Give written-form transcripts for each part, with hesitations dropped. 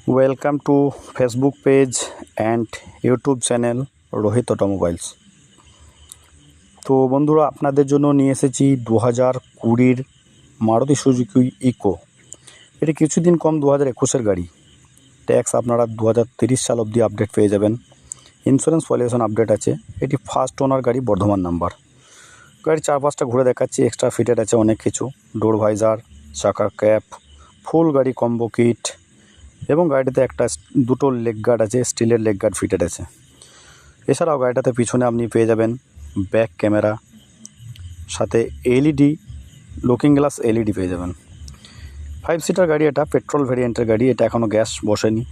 Welcome to Facebook page and YouTube channel Rohit automobiles. তো বন্ধুরা, আপনাদের জন্য নিয়ে এসেছি 2020 মারুতি সুজুকি ইকো। এটি কিছুদিন কম 2021-এর গাড়ি। ট্যাক্স আপনারা 2030 সাল অবধি আপডেট পেয়ে যাবেন। ইন্স্যুরেন্স পলিউশন আপডেট আছে। এটি ফার্স্ট ওনার গাড়ি, বর্ধমান নাম্বার। গাড়ির চারপাশটা ঘুরে দেখাচ্ছি। এক্সট্রা ফিটেড আছে অনেক কিছু, ডোর ভাইজার, চাকার ক্যাপ, ফুল গাড়ি কম্বো কিট এবং গাড়িটাতে দুটো লেগ গার্ড আছে, স্টিলের লেগ গার্ড ফিটেড আছে। এছাড়াও গাড়িটাতে পিছনে আপনি পেয়ে যাবেন ব্যাক ক্যামেরা, সাথে এলইডি লুকিং গ্লাস এলইডি পেয়ে যাবেন। 5 সিটার গাড়ি, এটা পেট্রোল ভেরিয়েন্টের গাড়ি। এটা এখনও গ্যাস বসেনি।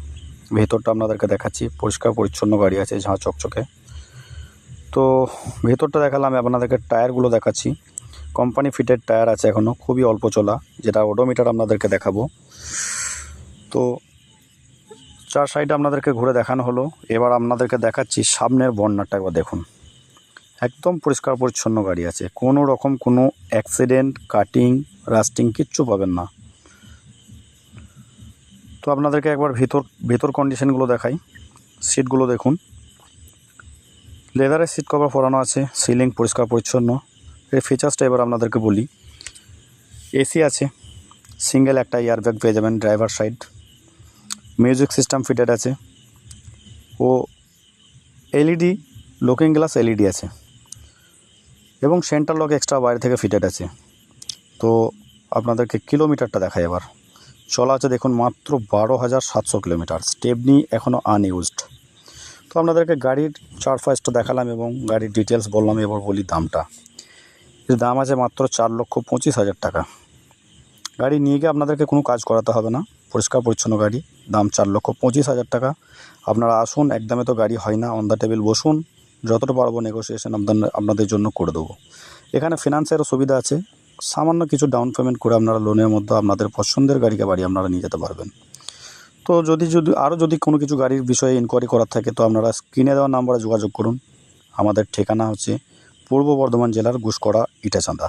ভেতরটা আপনাদেরকে দেখাচ্ছি। পরিষ্কার পরিচ্ছন্ন গাড়ি আছে, ঝাঁ চকচকে। তো ভেতরটা দেখালাম, আপনাদেরকে টায়ারগুলো দেখাচ্ছি। কোম্পানি ফিটেড টায়ার আছে এখনও, খুবই অল্প চলা, যেটা ওডোমিটার আপনাদেরকে দেখাবো। তো চার সাইডে আপনাদেরকে ঘুরে দেখানো হলো। এবার আপনাদেরকে দেখাচ্ছি সামনের বর্নারটা। একবার দেখুন, একদম পরিষ্কার পরিচ্ছন্ন গাড়ি আছে। কোনো রকম কোনো অ্যাক্সিডেন্ট, কাটিং, রাস্টিং কিচ্ছু পাবেন না। তো আপনাদেরকে একবার ভেতর কন্ডিশনগুলো দেখাই। সিটগুলো দেখুন, লেদারের সিট কভার পরানো আছে, সিলিং পরিষ্কার পরিচ্ছন্ন। এর ফিচার্সটা এবার আপনাদেরকে বলি। এসি আছে, সিঙ্গেল একটা এয়ারব্যাগ পেয়ে যাবেন driver side. Music system fitted আছে ও এলইডি লুকিং গ্লাস এলইডি আছে এবং সেন্টার লক এক্সট্রা বাইরে থেকে ফিটেড আছে। তো আপনাদেরকে কিলোমিটারটা দেখাই। এবার চলা আছে দেখুন মাত্র 12,700 কিলোমিটার। স্টেপনি এখনও আনইউজড। তো আপনাদেরকে গাড়ির চারপাশটা দেখালাম এবং গাড়ির ডিটেলস বললাম। এবার বলি দামটা। এর দাম আছে মাত্র 4,25,000 টাকা। গাড়ি নিয়ে গিয়ে আপনাদেরকে কোনো কাজ করাতে হবে না, পরিষ্কার পরিচ্ছন্ন গাড়ি। দাম 4,25,000 টাকা। আপনারা আসুন, একদমে তো গাড়ি হয় না। অন দ্য টেবিল বসুন, যতটা পারবো নেগোসিয়েশন আপনাদের জন্য করে দেবো। এখানে ফিনান্সেরও সুবিধা আছে। সামান্য কিছু ডাউন পেমেন্ট করে আপনারা লোনের মধ্যে আপনাদের পছন্দের গাড়িকে বাড়ি আপনারা নিয়ে যেতে পারবেন। তো যদি কোনো কিছু গাড়ির বিষয়ে ইনকোয়ারি করার থাকে, তো আপনারা স্ক্রিনে দেওয়া নাম্বারে যোগাযোগ করুন। আমাদের ঠিকানা হচ্ছে পূর্ব বর্ধমান জেলার গুসকরা ইটাচাঁদা।